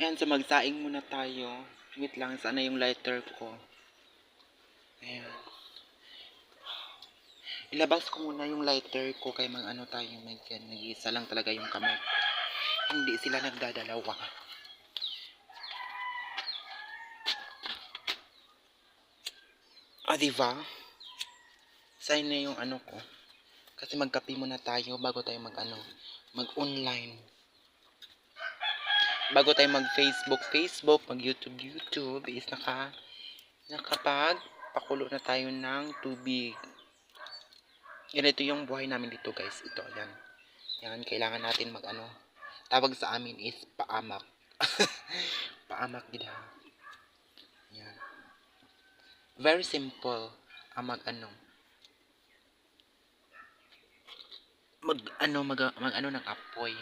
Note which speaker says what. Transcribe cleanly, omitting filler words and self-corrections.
Speaker 1: Ayan, so magsaing muna tayo. Wait lang, sana yung lighter ko. Ayan. Ilabas ko muna yung lighter ko kay ano tayo, nag-iisa lang talaga yung kamay ko. Hindi sila nagdadalawa. Diba? Sign na yung ano ko. Kasi magkape muna tayo bago tayo mag-online. Bago tayo mag-Facebook, mag-YouTube, is nakapagpakulo na tayo ng tubig. Ganito yung buhay namin dito, guys. Ito, ayan. Yan, kailangan natin tawag sa amin is paamak. Paamak gida. Yan. Very simple ang mag ng apoy.